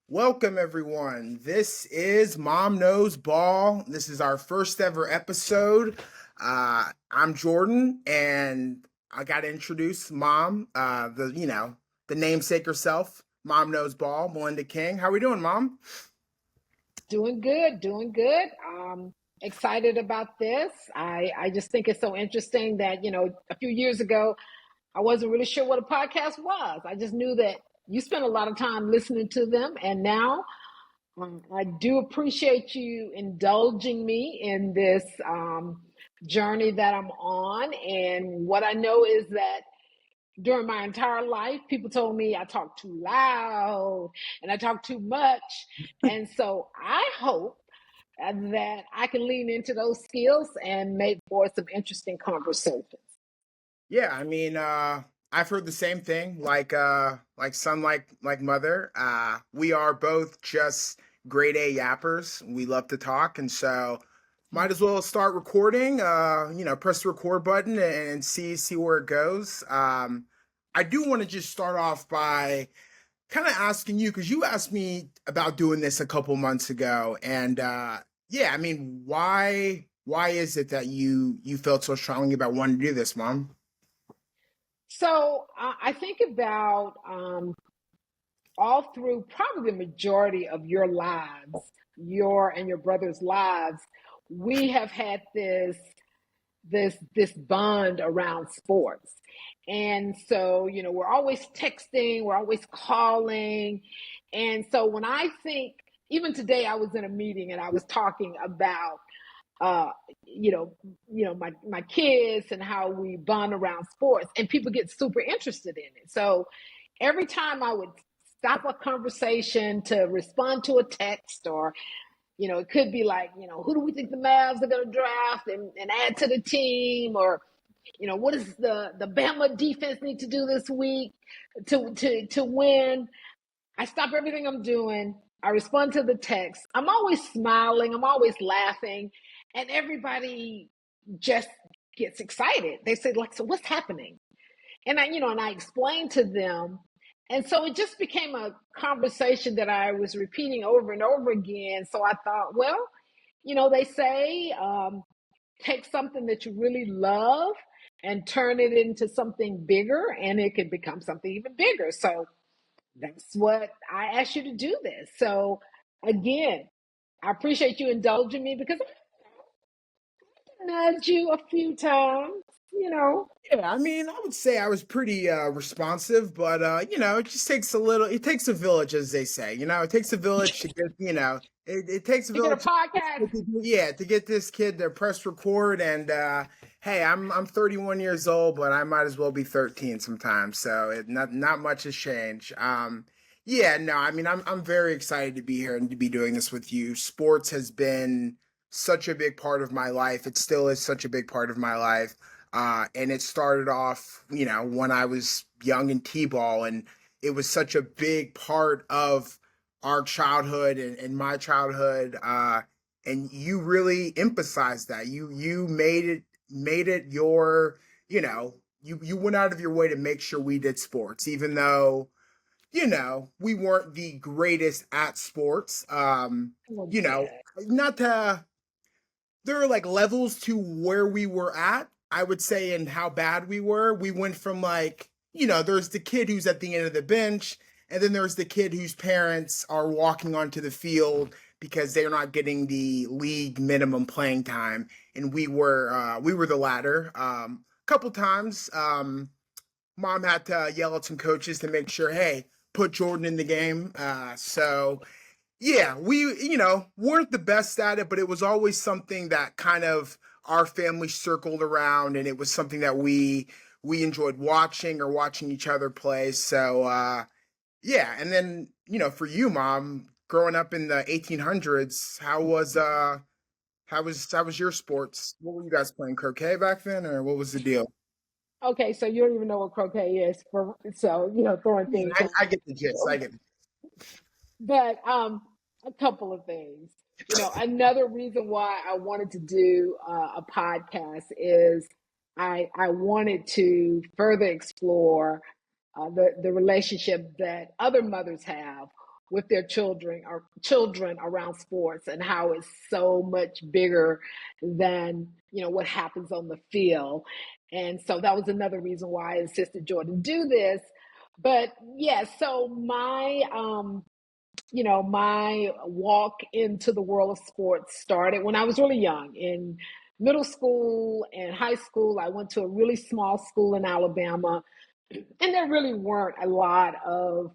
Welcome, everyone. This is Mom Knows Ball. This is our first ever episode. I'm Jordan, and I got to introduce Mom, the namesake herself, Mom Knows Ball, Melinda King. How we doing, Mom? Doing good, doing good. Excited about this. I just think it's so interesting that, a few years ago, I wasn't really sure what a podcast was. I just knew that you spent a lot of time listening to them. And now I do appreciate you indulging me in this journey that I'm on. And what I know is that during my entire life, people told me I talk too loud and I talk too much. And so I hope that I can lean into those skills and make for some interesting conversations. Yeah, I've heard the same thing. Like son, like mother. We are both just grade A yappers. We love to talk, and so might as well start recording. Press the record button and see where it goes. I do want to just start off by kind of asking you because you asked me about doing this a couple months ago, and yeah, why is it that you felt so strongly about wanting to do this, Mom? So I think about all through probably the majority of your lives, your and your brother's lives, we have had this bond around sports. And so, we're always texting, we're always calling. And so when I think, even today I was in a meeting and I was talking about uh my kids and how we bond around sports, and people get super interested in it. So every time I would stop a conversation to respond to a text, or it could be like, who do we think the Mavs are going to draft and add to the team, or what does the Bama defense need to do this week to win? I stop everything I'm doing. I respond to the text. I'm always smiling. I'm always laughing, and everybody just gets excited. They say, like, so what's happening? And I explained to them. And so it just became a conversation that I was repeating over and over again. So I thought, well, they say, take something that you really love and turn it into something bigger, and it can become something even bigger. So that's what I asked you to do this. So again, I appreciate you indulging me because I nudged you a few times. Yeah, I would say I was pretty responsive, but it just takes it takes a village, as they say. It takes a village to get, it takes a To get a village podcast. to get this kid to press record and hey, I'm 31 years old, but I might as well be 13 sometimes. So not much has changed. Yeah, no, I'm very excited to be here and to be doing this with you. Sports has been such a big part of my life. It still is such a big part of my life. And it started off, when I was young in T-ball, and it was such a big part of our childhood and my childhood. And you really emphasized that. You made it your, you went out of your way to make sure we did sports, even though, we weren't the greatest at sports. Oh, You know, yeah. not to there are like levels to where we were at, I would say, and how bad we were. We went from like, there's the kid who's at the end of the bench, and then there's the kid whose parents are walking onto the field because they're not getting the league minimum playing time. And we were the latter. A couple times, mom had to yell at some coaches to make sure, hey, put Jordan in the game. So yeah, we, weren't the best at it, but it was always something that kind of our family circled around, and it was something that we enjoyed watching or watching each other play. So yeah, and then, for you, Mom, growing up in the 1800s, how was your sports? What were you guys playing, croquet back then, or what was the deal? Okay, so you don't even know what croquet is, so throwing I mean, things I around. get the gist. I get But a couple of things. Another reason why I wanted to do a podcast is I wanted to further explore the relationship that other mothers have with their children around sports, and how it's so much bigger than what happens on the field. And so that was another reason why I insisted Jordan do this. But yeah, so my walk into the world of sports started when I was really young. In middle school and high school, I went to a really small school in Alabama, and there really weren't a lot of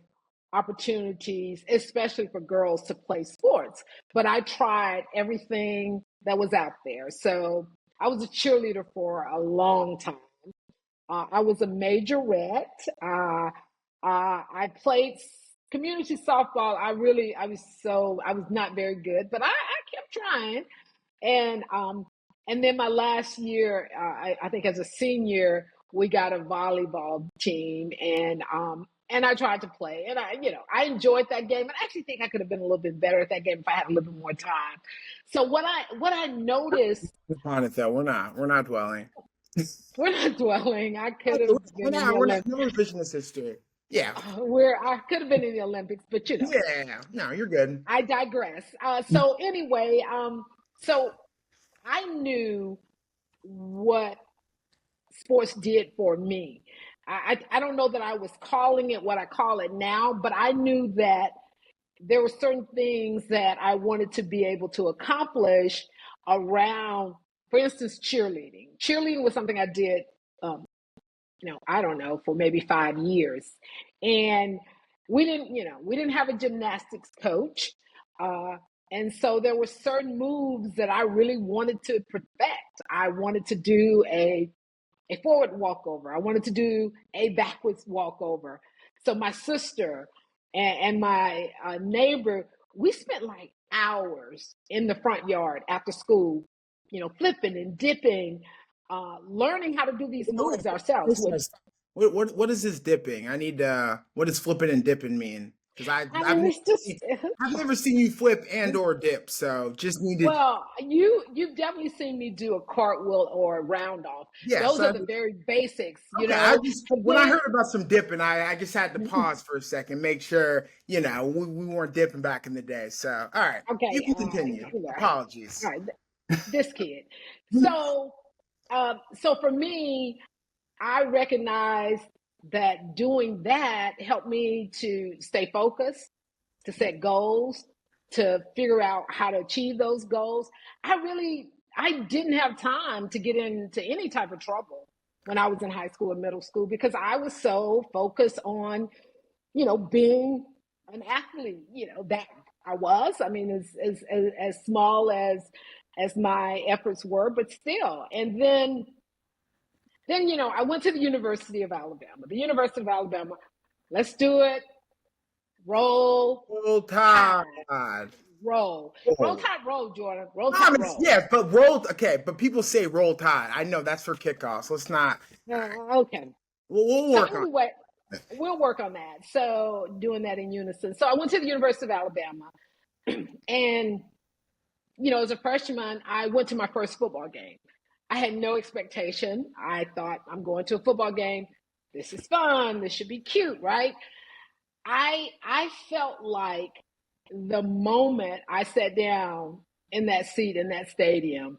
opportunities, especially for girls, to play sports. But I tried everything that was out there. So I was a cheerleader for a long time. I was a majorette. I played community softball. I was not very good, but I kept trying. And then my last year, I think as a senior, we got a volleyball team, and I tried to play, and I enjoyed that game, and I actually think I could have been a little bit better at that game if I had a little bit more time. So what I noticed, On it though, we're not dwelling. we're not dwelling. I could We're have been in the not. We're not. Olympics. No revisionist history. Yeah. Where I could have been in the Olympics, but Yeah. No, you're good. I digress. So anyway, so I knew what sports did for me. I don't know that I was calling it what I call it now, but I knew that there were certain things that I wanted to be able to accomplish around, for instance, cheerleading. Cheerleading was something I did, I don't know, for maybe 5 years. And we didn't have a gymnastics coach. And so there were certain moves that I really wanted to perfect. I wanted to do a forward walkover. I wanted to do a backwards walkover. So my sister and my neighbor, we spent like hours in the front yard after school, flipping and dipping, learning how to do these moves ourselves. What is this dipping? I need what does flipping and dipping mean? Because I mean, it's just I've never seen you flip and or dip, so just needed. well, you've definitely seen me do a cartwheel or a round off. Yeah, Those so are the very basics, okay. I just But when I then, heard about some dipping, I just had to pause for a second, make sure we weren't dipping back in the day. So all right, you okay, can continue. all Apologies. right, this kid. So, so for me, I recognized that doing that helped me to stay focused, to set goals, to figure out how to achieve those goals. I didn't have time to get into any type of trouble when I was in high school and middle school because I was so focused on, being an athlete, that I was. I mean, as small as my efforts were, but still. And then I went to the University of Alabama. The University of Alabama, let's do it. Roll Roll Tide. Tide. Roll Oh. Tide, roll, Jordan. Roll Tide, roll. Yeah, but roll. Okay, but people say roll tide. I know that's for kickoffs. Let's not. Okay. We'll So work on anyway, we'll work on that. So doing that in unison. So I went to the University of Alabama, and as a freshman, I went to my first football game. I had no expectation. I thought, I'm going to a football game. This is fun. This should be cute, right? I felt like the moment I sat down in that seat in that stadium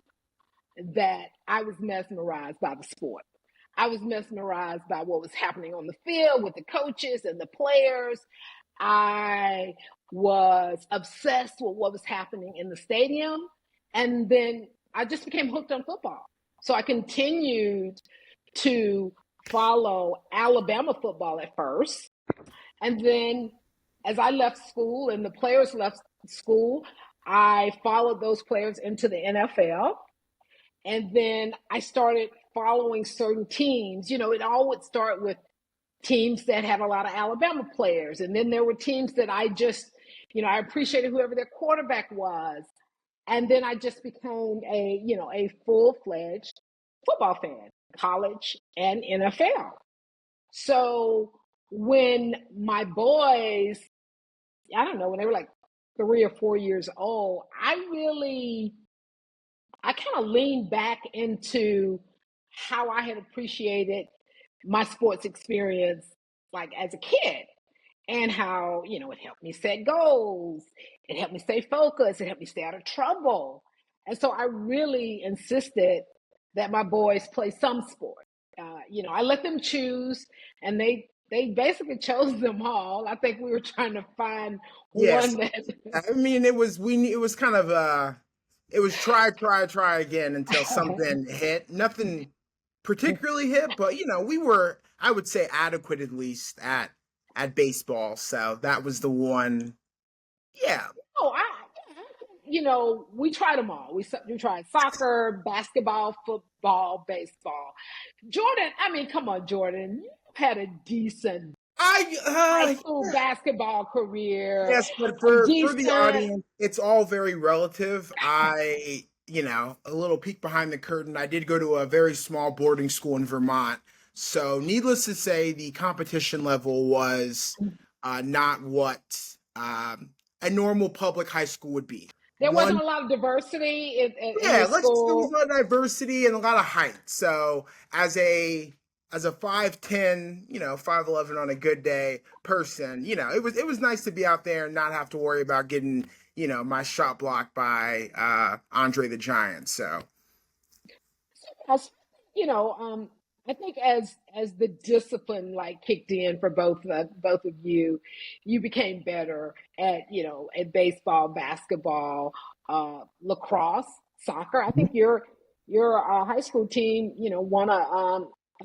that I was mesmerized by the sport. I was mesmerized by what was happening on the field with the coaches and the players. I was obsessed with what was happening in the stadium. And then I just became hooked on football. So I continued to follow Alabama football at first. And then as I left school and the players left school, I followed those players into the NFL. And then I started following certain teams. It all would start with teams that had a lot of Alabama players. And then there were teams that I just, I appreciated whoever their quarterback was. And then I just became a full-fledged football fan, college and NFL. So when my boys, I don't know, when they were like 3 or 4 years old, I kind of leaned back into how I had appreciated my sports experience like as a kid. and how, it helped me set goals. It helped me stay focused. It helped me stay out of trouble. And so I really insisted that my boys play some sport. I let them choose, and they basically chose them all. I think we were trying to find Yes. one that I mean, it was kind of it was try again until something hit. Nothing particularly hit, but we were, I would say, adequate at least at baseball. So that was the one. Yeah. oh, we tried them all. We tried soccer, basketball, football, baseball. Jordan, I mean, come on, Jordan, you had a decent high I school basketball career, yes, but a for the decent. audience, it's all very relative. A little peek behind the curtain. I did go to a very small boarding school in Vermont. So, needless to say, the competition level was not what a normal public high school would be. There wasn't One, a lot of diversity in yeah, your there was a school. lot of diversity and a lot of height. So, as a 5'10", 5'11" on a good day person, it was nice to be out there and not have to worry about getting, my shot blocked by Andre the Giant. So As you know, I think as the discipline like kicked in for both of you, you became better at at baseball, basketball, lacrosse, soccer. I think your high school team won a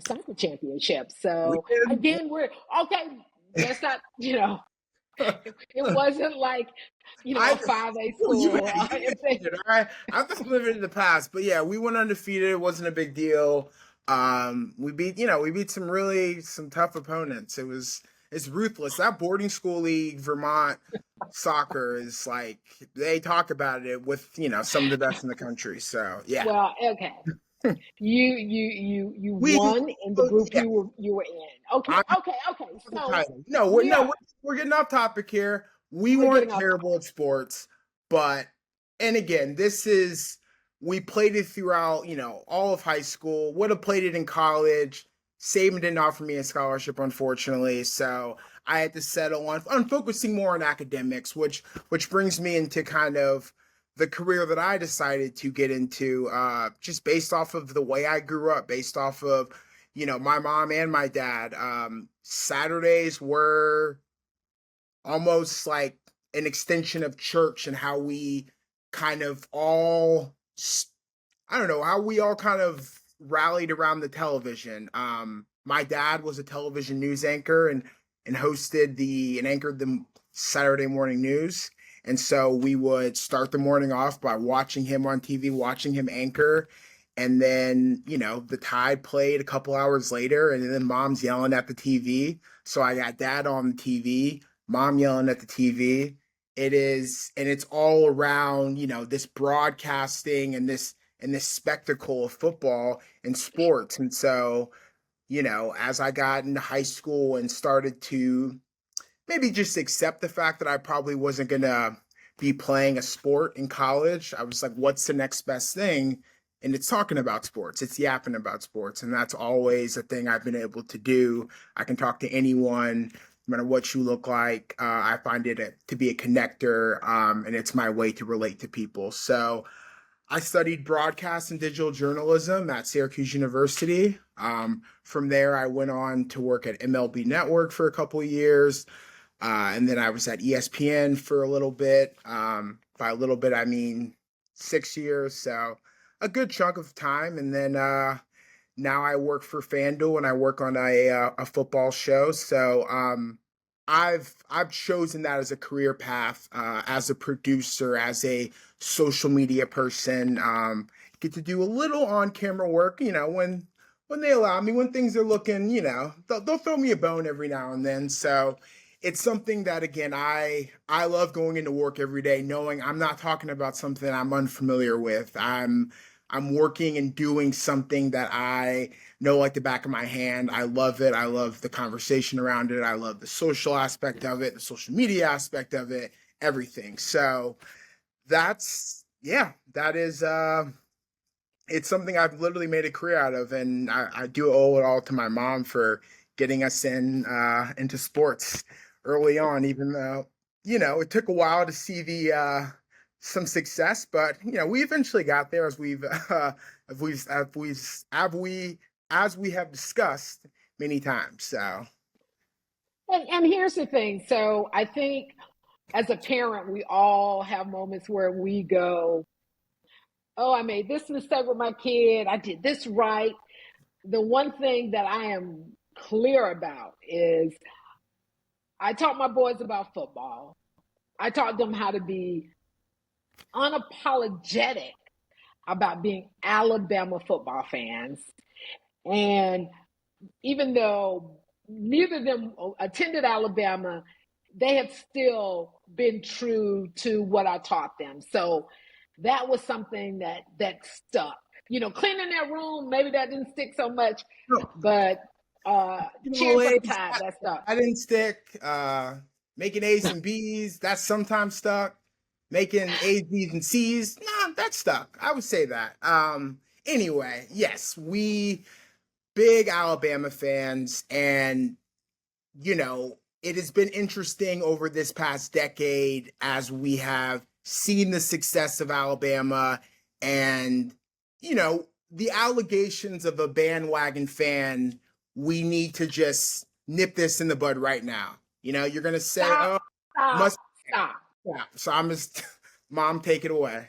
soccer championship. we So did. again, we're okay. Let's not it wasn't like I a 5A well, school. you answered it, all right. I'm just living in the past, but yeah, we went undefeated. It wasn't a big deal. We beat some tough opponents. It's ruthless. That boarding school league, Vermont soccer is like they talk about it with some of the best in the country. So yeah, Well, okay. You we won in the group yeah. you were in. Okay, I'm okay, okay. the So title. No, we're we no, are we're getting off topic here. We we're weren't getting off topic. terrible at sports, but and again, we played it throughout, all of high school. Would have played it in college. Saban didn't offer me a scholarship, unfortunately, so I had to settle on focusing more on academics, which brings me into kind of the career that I decided to get into, just based off of the way I grew up, based off of my mom and my dad. Saturdays were almost like an extension of church and how we kind of all, I don't know, how we all kind of rallied around the television. My dad was a television news anchor and anchored the Saturday morning news. And so we would start the morning off by watching him on TV, watching him anchor. And then, the Tide played a couple hours later, and then mom's yelling at the TV. So I got dad on the TV, mom yelling at the TV. And it's all around, this broadcasting and this spectacle of football and sports. And so, as I got into high school and started to maybe just accept the fact that I probably wasn't going to be playing a sport in college, I was like, what's the next best thing? And it's talking about sports, it's yapping about sports. And that's always a thing I've been able to do. I can talk to anyone, no matter what you look like. I find it to be a connector, and it's my way to relate to people. So I studied broadcast and digital journalism at Syracuse University. From there, I went on to work at MLB Network for a couple of years. And then I was at ESPN for a little bit. By a little bit, I mean 6 years. So a good chunk of time. And then now I work for FanDuel and I work on a football show. So I've chosen that as a career path, as a producer, as a social media person. Get to do a little on camera work, when they allow me, when things are looking, they'll throw me a bone every now and then. So it's something that again I love going into work every day knowing I'm not talking about something I'm unfamiliar with. I'm working and doing something that I know like the back of my hand. I love it. I love the conversation around it. I love the social aspect of it, the social media aspect of it, everything. So that is it's something I've literally made a career out of, and I do owe it all to my mom for getting us into sports early on, even though, it took a while to see the some success, but we eventually got there as we've as we have discussed many times. So And here's the thing. So I think as a parent, we all have moments where we go, oh, I made this mistake with my kid. I did this right. The one thing that I am clear about is I taught my boys about football. I taught them how to be unapologetic about being Alabama football fans. And even though neither of them attended Alabama, they have still been true to what I taught them. So that was something that stuck. Cleaning their room, maybe that didn't stick so much, no, but cheering for the ladies, Tide, that stuck. I didn't stick. Making A's and B's, that's sometimes stuck. Making A's, B's, and C's, nah, that's stuck. I would say that. Anyway, yes, we big Alabama fans, and it has been interesting over this past decade as we have seen the success of Alabama and, the allegations of a bandwagon fan. We need to just nip this in the bud right now. You're going to say, Stop, oh, stop, must, stop. yeah. So I'm just, Mom, take it away.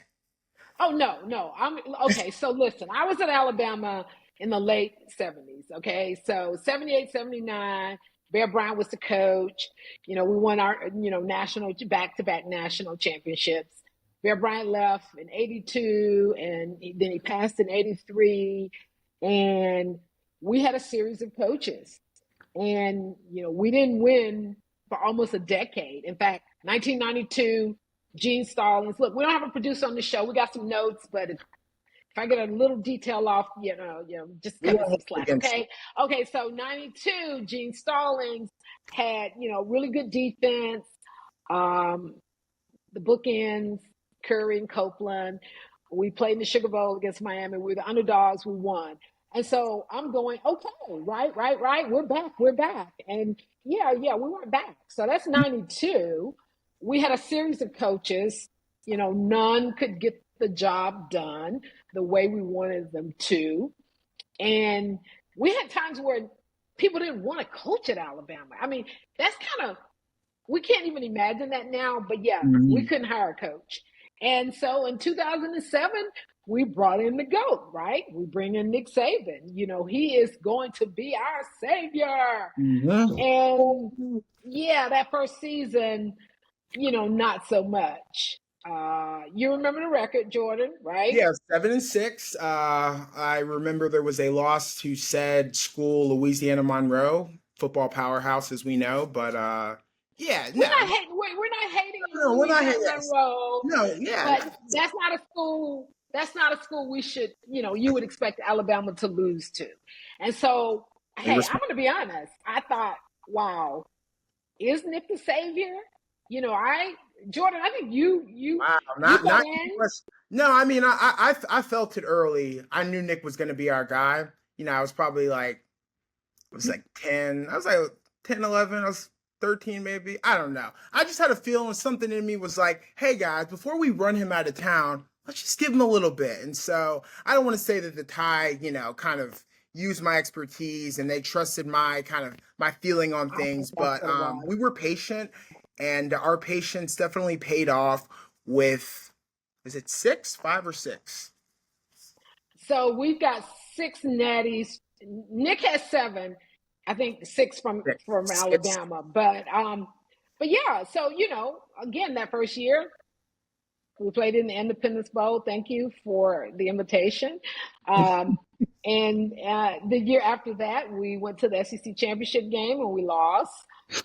Oh no. I'm okay. So listen, I was at Alabama in the late 70s. Okay. So 78, 79, Bear Bryant was the coach. We won our, national back-to-back national championships. Bear Bryant left in 82 and then he passed in 83. And we had a series of coaches. And, we didn't win for almost a decade. In fact, 1992, Gene Stallings. Look, we don't have a producer on the show. We got some notes, but if I get a little detail off, just We cut me won't some hold it slack, against you. okay? Okay, so 92, Gene Stallings had, really good defense. Um, the bookends, Curry and Copeland. We played in the Sugar Bowl against Miami. We were the underdogs. We won. And so I'm going, okay, right. We're back. And yeah, we weren't back. So that's 92. We had a series of coaches. None could get the job done the way we wanted them to. And we had times where people didn't want to coach at Alabama. I mean, that's kind of, we can't even imagine that now, but yeah, we Mhm. couldn't hire a coach. And so in 2007, we brought in the GOAT, right? We bring in Nick Saban. He is going to be our savior. Mhm. And yeah, that first season, not so much. You remember the record, Jordan, right? Yeah, 7-6. I remember there was a loss to said school, Louisiana Monroe, football powerhouse as we know. But yeah, We're no, not hating. We're not hating no, we're not here. Louisiana Yes, Monroe, no, yeah, but that's not a school. That's not a school we should. You would expect Alabama to lose to. And so, we hey, I'm respect. going to be honest. I thought, wow, is Nick the savior? Jordan. I think Wow, you not got too in. much. No, I mean, I felt it early. I knew Nick was going to be our guy. I was probably like, it was like 10. I was like 10, 11. I was 13 maybe. I don't know. I just had a feeling something in me was like, hey guys, before we run him out of town, let's just give him a little bit. And so I don't want to say that the Tide, kind of used my expertise and they trusted my kind of my feeling on I think things, that's but what it was. we were patient and our patience definitely paid off with, is it 6, 5 or 6? So we've got six natties. Nick has seven. I think six from 6. 6. Alabama. But yeah, so again, that first year we played in the Independence Bowl. Thank you for the invitation. Um, and the year after that, we went to the SEC championship game and we lost.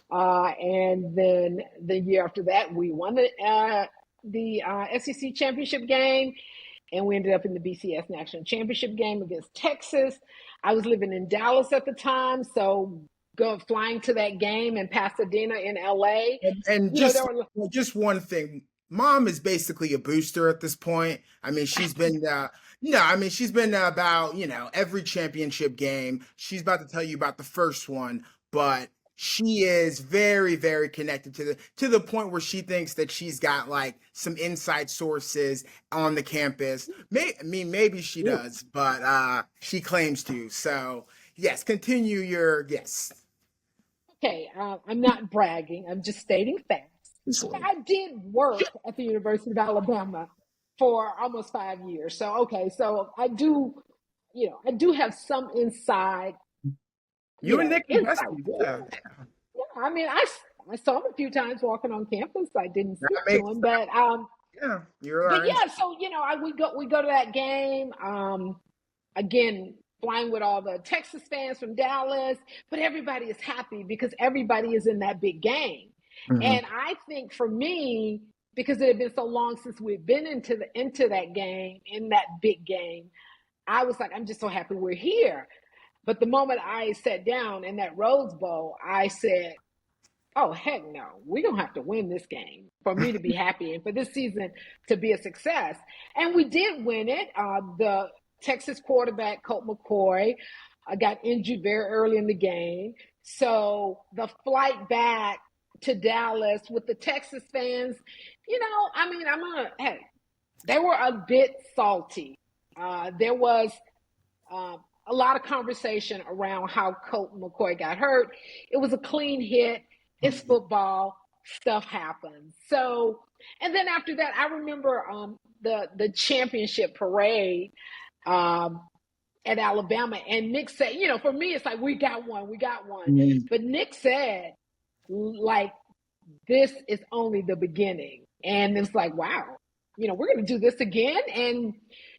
And then the year after that, we won the SEC championship game, and we ended up in the BCS national championship game against Texas. I was living in Dallas at the time, so flying to that game in Pasadena in LA. And There were just one thing. Mom is basically a booster at this point. I mean, she's been no, I mean she's been about, every championship game. She's about to tell you about the first one, but she is very, very connected to the point where she thinks that she's got like some inside sources on the campus. Maybe she does, but she claims to. So yes, continue your yes. Okay, I'm not bragging. I'm just stating facts. I did work at the University of Alabama for almost 5 years. So okay, so I do, I do have some inside, You and Nick and insight. Bessie, Yeah, yeah, yeah. I mean, I saw him a few times walking on campus. I didn't that speak to makes him, yeah. You're but right. yeah. So we go to that game. Again, flying with all the Texas fans from Dallas, but everybody is happy because everybody is in that big game. Mhm. And I think for me, because it had been so long since we've been into that game, in that big game, I was like, I'm just so happy we're here. But the moment I sat down in that Rose Bowl, I said, oh heck no, we're gonna have to win this game for me to be happy and for this season to be a success. And we did win it. The Texas quarterback Colt McCoy got injured very early in the game, so the flight back to Dallas with the Texas fans, I mean, hey, they were a bit salty. There was uh, a lot of conversation around how Colt McCoy got hurt. It was a clean hit. It's football. Stuff happens. So, and then after that, I remember the championship parade um, at Alabama, and Nick said, for me, it's like we got one, we got one. Mhm. But Nick said, like, this is only the beginning, and it's like, wow, we're going to do this again, and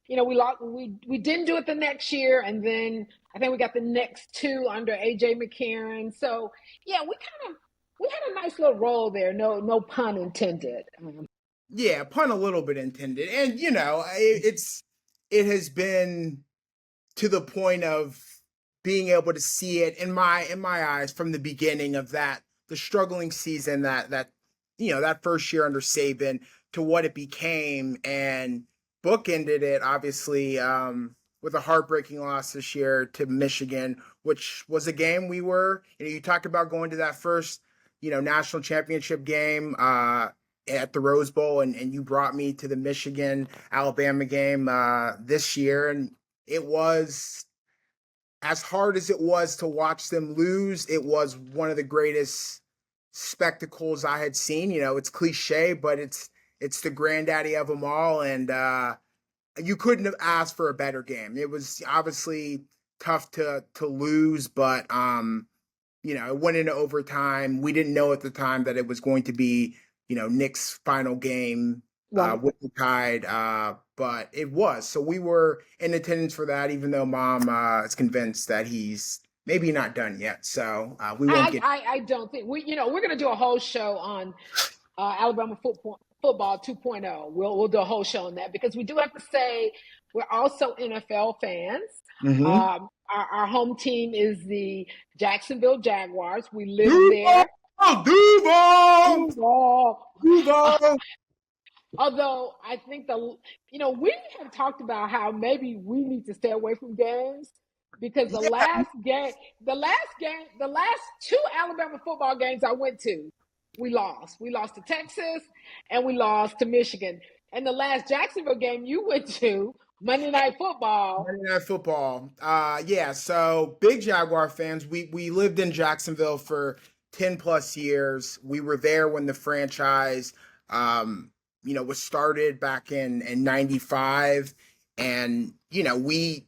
we didn't do it the next year, and then I think we got the next two under AJ McCarron. So yeah, we had a nice little role there. No pun intended. Yeah, pun a little bit intended, and it has been to the point of being able to see it in my eyes from the beginning of the struggling season that first year under Saban to what it became, and bookended it obviously with a heartbreaking loss this year to Michigan, which was a game you talked about going to that first national championship game at the Rose Bowl, and you brought me to the Michigan Alabama game this year, and it was as hard as it was to watch them lose. It was one of the greatest spectacles I had seen. It's cliche, but it's the granddaddy of them all, and you couldn't have asked for a better game. It was obviously tough to lose, but it went into overtime. We didn't know at the time that it was going to be Nick's final game Right. with the Tide, but it was. So we were in attendance for that, even though Mom is convinced that he's maybe not done yet. So we won't get. I don't think we're going to do a whole show on Alabama football 2.0. We'll do a whole show on that because we do have to say we're also NFL fans. Mhm. Our home team is the Jacksonville Jaguars. We live Duval, there. Duval, Duval. Duval. Although I think we have talked about how maybe we need to stay away from games because Yeah, the last two Alabama football games I went to, we lost. We lost to Texas and we lost to Michigan. And the last Jacksonville game you went to, Monday Night Football. Monday Night Football. Yeah. So big Jaguar fans. We lived in Jacksonville for 10 plus years. We were there when the franchise, was started back in '95, and we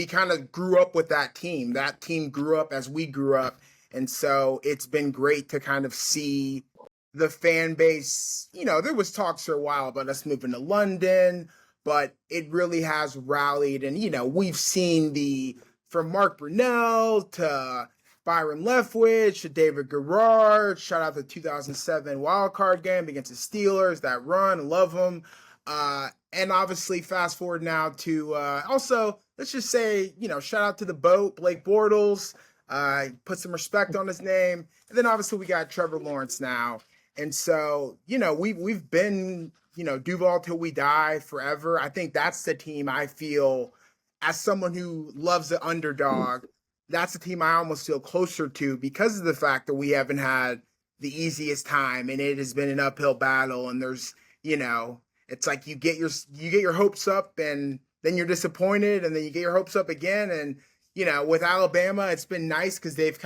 kind of grew up with that team. That team grew up as we grew up, and so it's been great to kind of see the fan base. There was talks for a while about us moving to London, but it really has rallied. And, we've seen from Mark Brunell to Byron Leftwich to David Garrard, shout out the 2007 wild card game against the Steelers, that run, love them. And obviously fast forward now to also, let's just say, shout out to the boat, Blake Bortles, put some respect on his name. And then obviously we got Trevor Lawrence now. And so, we've been, Duval till we die forever. I think that's the team I feel, as someone who loves the underdog, that's a team I almost feel closer to because of the fact that we haven't had the easiest time and it has been an uphill battle. And there's, it's like you get your hopes up and then you're disappointed and then you get your hopes up again. And, with Alabama, it's been nice because they've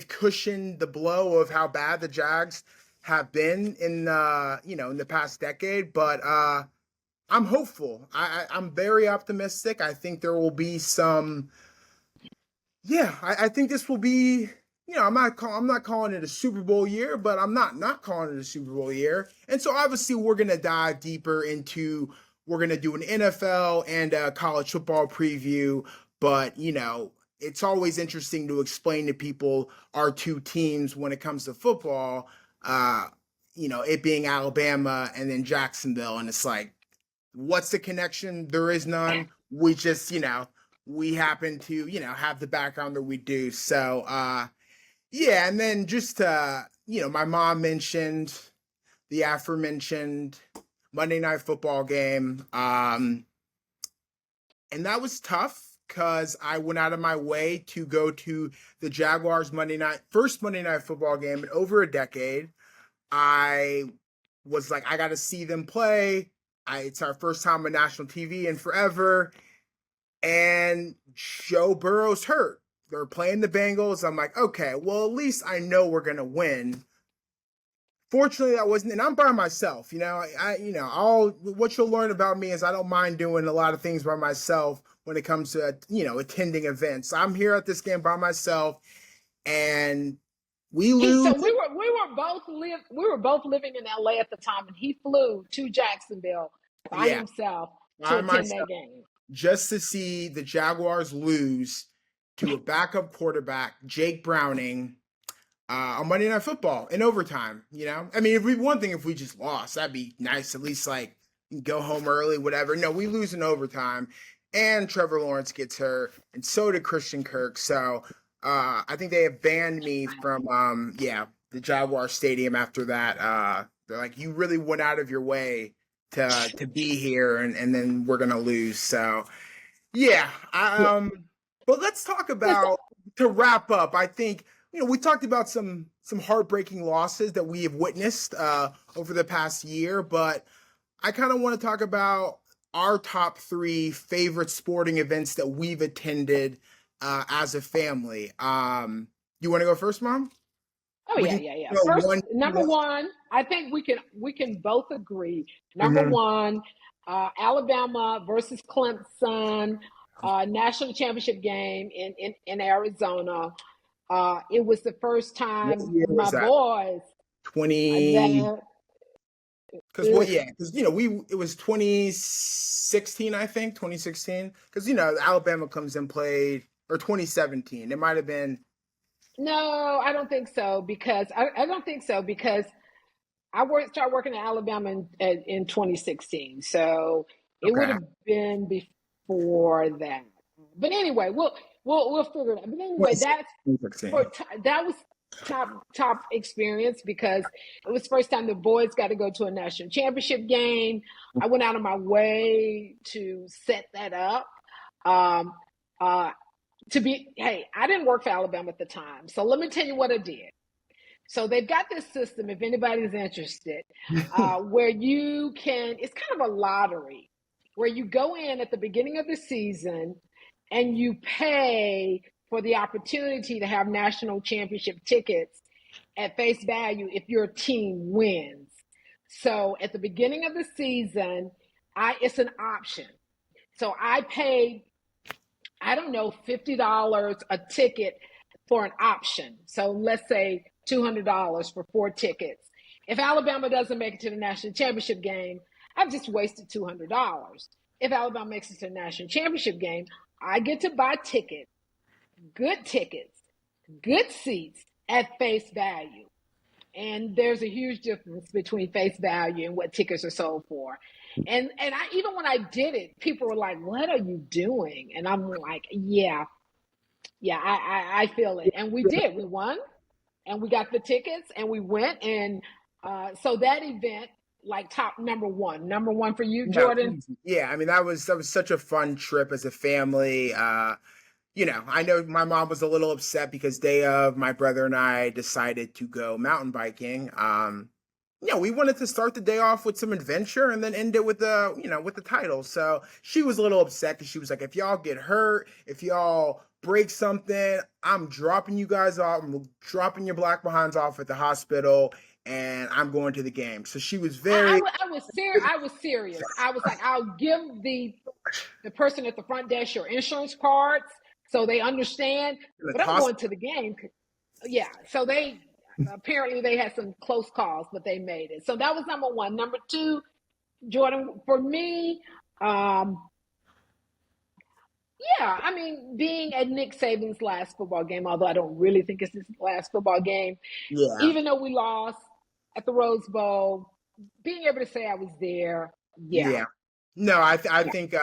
cushioned the blow of how bad the Jags have been in in the past decade. But I'm hopeful. I'm very optimistic. I think there will be some. Yeah, I think this will be. I'm not calling it a Super Bowl year, but I'm not calling it a Super Bowl year. And so obviously we're gonna dive deeper into. We're gonna do an NFL and a college football preview, but it's always interesting to explain to people our two teams when it comes to football. It being Alabama and then Jacksonville, and it's like, what's the connection? There is none. We just, we happen to, have the background that we do. So, yeah. And then just, my mom mentioned the aforementioned Monday Night Football game. And that was tough because I went out of my way to go to the Jaguars first Monday Night Football game in over a decade. I was like, I got to see them play. It's our first time on national TV in forever. And Joe Burrow's hurt. They're playing the Bengals. I'm like, okay, well, at least I know we're going to win. Fortunately, that wasn't, and I'm by myself. What you'll learn about me is I don't mind doing a lot of things by myself when it comes to, attending events. I'm here at this game by myself, and we lose. So we were both living in LA at the time, and he flew to Jacksonville by himself to attend that game. Just to see the Jaguars lose to a backup quarterback, Jake Browning, on Monday Night Football in overtime. I mean, one thing if we just lost, that'd be nice. At least like go home early, whatever. No, we lose in overtime, and Trevor Lawrence gets hurt, and so did Christian Kirk. So I think they have banned me from the Jaguar Stadium after that. They're like, you really went out of your way to be here, and then we're gonna lose. So yeah. But let's talk about, to wrap up, I think we talked about some heartbreaking losses that we have witnessed over the past year, but I kind of want to talk about our top 3 favorite sporting events that we've attended as a family. You want to go first, Mom? Oh yeah. First, number one, I think we can both agree. Number one, Alabama versus Clemson, national championship game in Arizona. It was the first time my boys 20. Because it was 2016, I think 2016. Because Alabama comes and played, or 2017. It might have been. No, I don't think so because I don't think so because I started working at Alabama in 2016, so it would have been before that. But anyway, we'll figure it out. But anyway, that was top experience because it was the first time the boys got to go to a national championship game. I went out of my way to set that up. I didn't work for Alabama at the time. So let me tell you what I did. So they've got this system, if anybody's interested, where it's kind of a lottery, where you go in at the beginning of the season and you pay for the opportunity to have national championship tickets at face value if your team wins. So at the beginning of the season, it's an option. So I paid, I don't know, $50 a ticket for an option. So let's say $200 for 4 tickets. If Alabama doesn't make it to the national championship game, I've just wasted $200. If Alabama makes it to the national championship game, I get to buy tickets, good seats at face value. And there's a huge difference between face value and what tickets are sold for. And even when I did it, people were like, "What are you doing?" And I'm like, "Yeah, I feel it." And we did. We won, and we got the tickets, and we went. And so that event, like number one for you, Jordan. Yeah, I mean that was such a fun trip as a family. I know my mom was a little upset because day of my brother and I decided to go mountain biking. We wanted to start the day off with some adventure and then end it with with the title. So she was a little upset because she was like, if y'all get hurt, if y'all break something, I'm dropping you guys off. I'm dropping your black behinds off at the hospital and I'm going to the game. So she was very I was serious. I was like, I'll give the person at the front desk your insurance cards so they understand, but I'm going to the game. Yeah. So they apparently they had some close calls, but they made it. So that was number one. Number two, Jordan, for me, yeah, I mean, being at Nick Saban's last football game, although I don't really think it's his last football game, yeah. even though we lost at the Rose Bowl, being able to say I was there, yeah, Yeah. No, I yeah, think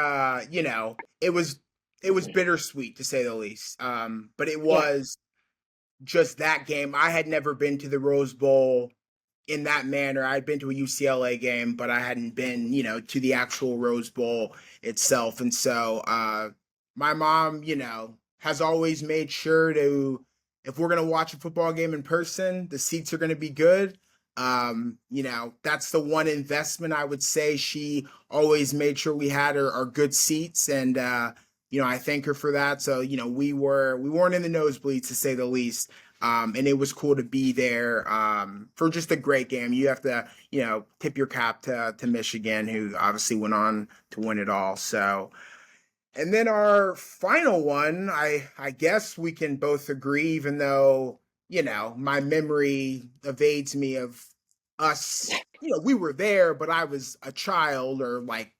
it was bittersweet to say the least. But it yeah. was just that game. I had never been to the Rose Bowl in that manner. I'd been to a UCLA game, but I hadn't been, to the actual Rose Bowl itself. And so my mom, has always made sure to, if we're gonna watch a football game in person, the seats are gonna be good. That's the one investment I would say she always made sure we had our good seats. And I thank her for that. So, we weren't in the nosebleeds to say the least. And it was cool to be there for just a great game. You have to, tip your cap to Michigan, who obviously went on to win it all. So, and then our final one, I guess we can both agree, even though, my memory evades me of us, we were there, but I was a child or like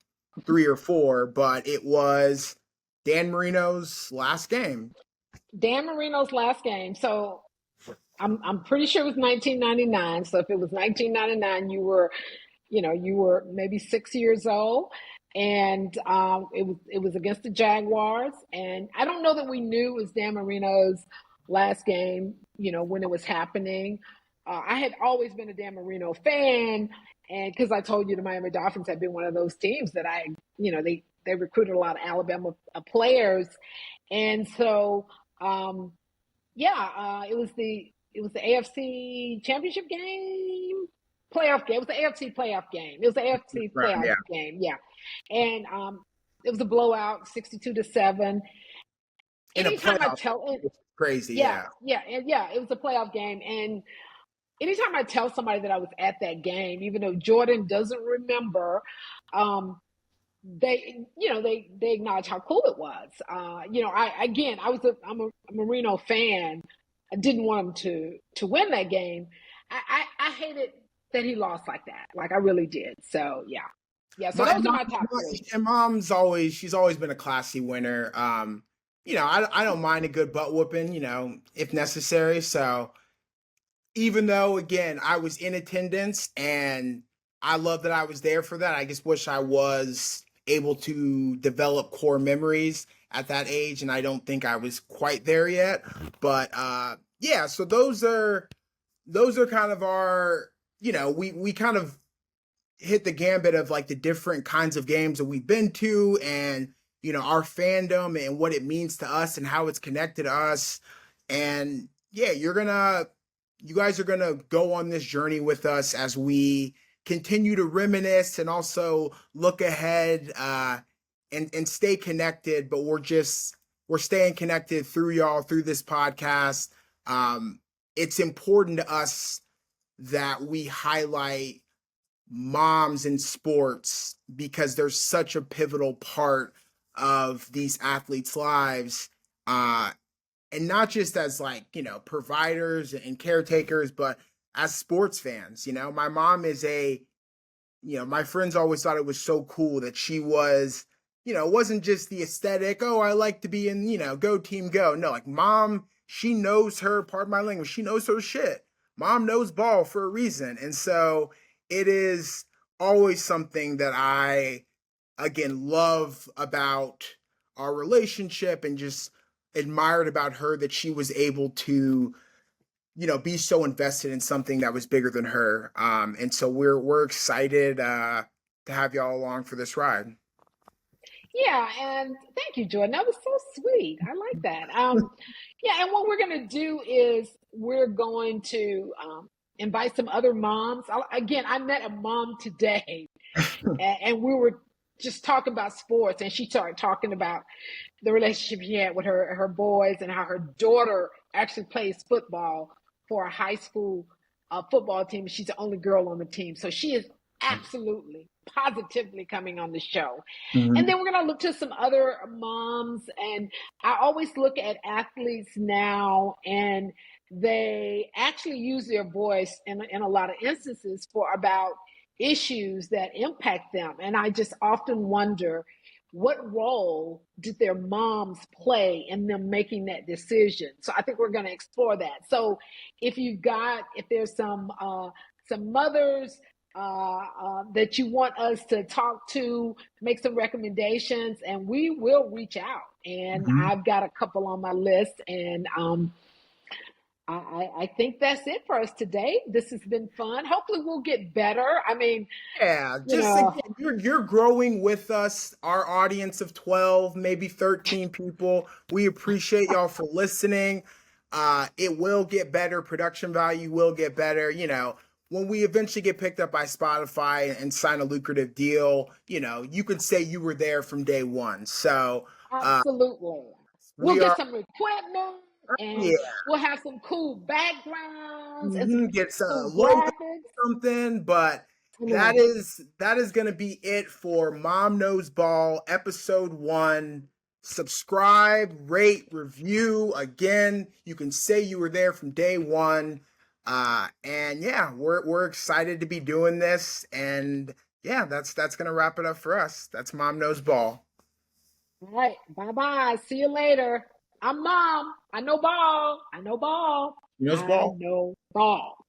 3 or 4, but it was Dan Marino's last game. Dan Marino's last game. So I'm pretty sure it was 1999. So if it was 1999, you were maybe 6 years old, and it was against the Jaguars. And I don't know that we knew it was Dan Marino's last game. When it was happening. I had always been a Dan Marino fan, and because I told you the Miami Dolphins had been one of those teams that they recruited a lot of Alabama players, and so yeah, it was the AFC Championship game, playoff game. It was the AFC playoff game. It was the AFC Right. playoff Yeah. game. Yeah, and it was a blowout, 62-7. In a Anytime I playoff, tell it, it's crazy. yeah, Yeah. yeah, and yeah, it was a playoff game. And anytime I tell somebody that I was at that game, even though Jordan doesn't remember, they acknowledge how cool it was. I'm a Marino fan. I didn't want him to win that game. I hated that he lost like that. Like I really did. So yeah, yeah. So My those are mom, my top three. and she's always been a classy winner. I don't mind a good butt whooping, if necessary. So even though again I was in attendance and I love that I was there for that, I just wish I was able to develop core memories at that age, and I don't think I was quite there yet. But yeah, so those are kind of our, we kind of hit the gambit of like the different kinds of games that we've been to, and our fandom and what it means to us and how it's connected to us. And yeah, you guys are gonna go on this journey with us as we continue to reminisce and also look ahead, and stay connected. But we're staying connected through y'all, through this podcast. It's important to us that we highlight moms in sports because they're such a pivotal part of these athletes' lives. And not just as like, providers and caretakers, but as sports fans. My mom is my friends always thought it was so cool that she was, it wasn't just the aesthetic, oh, I like to be in, go team go. No, like mom, she knows her, pardon my language, she knows her shit. Mom knows ball for a reason. And so it is always something that I, again, love about our relationship and just admired about her, that she was able to, be so invested in something that was bigger than her. And so we're excited to have y'all along for this ride. Yeah, and thank you, Jordan. That was so sweet. I like that. Yeah, and what we're going to do is we're going to invite some other moms. Again, I met a mom today, and we were just talking about sports, and she started talking about the relationship she had with her boys and how her daughter actually plays football for a high school football team. She's the only girl on the team, so she is absolutely positively coming on the show. And Mhm. then we're going to look to some other moms. And I always look at athletes now, and they actually use their voice in a lot of instances for about issues that impact them. And I just often wonder, what role did their moms play in them making that decision? So I think we're going to explore that. So if there's some mothers that you want us to talk to, make some recommendations, and we will reach out. And Mhm. I've got a couple on my list, and I think that's it for us today. This has been fun. Hopefully, we'll get better. I mean, Yeah, you just know, again, you're growing with us, our audience of 12, maybe 13 people. We appreciate y'all for listening. It will get better, production value will get better. When we eventually get picked up by Spotify and sign a lucrative deal, you can say you were there from day one. So uh absolutely. We'll we get are, some equipment, yeah, and we'll have some cool backgrounds and some gets a cool logo graphics. something, but I that know. is that is going to be it for Mom Knows Ball episode 1. Subscribe, rate, review. Again, you can say you were there from day one. And yeah, we're excited to be doing this. And yeah, that's going to wrap it up for us. That's Mom Knows Ball. All right. Bye bye. See you later. I'm mom. I know ball. I know ball. Knows I Ball. know ball.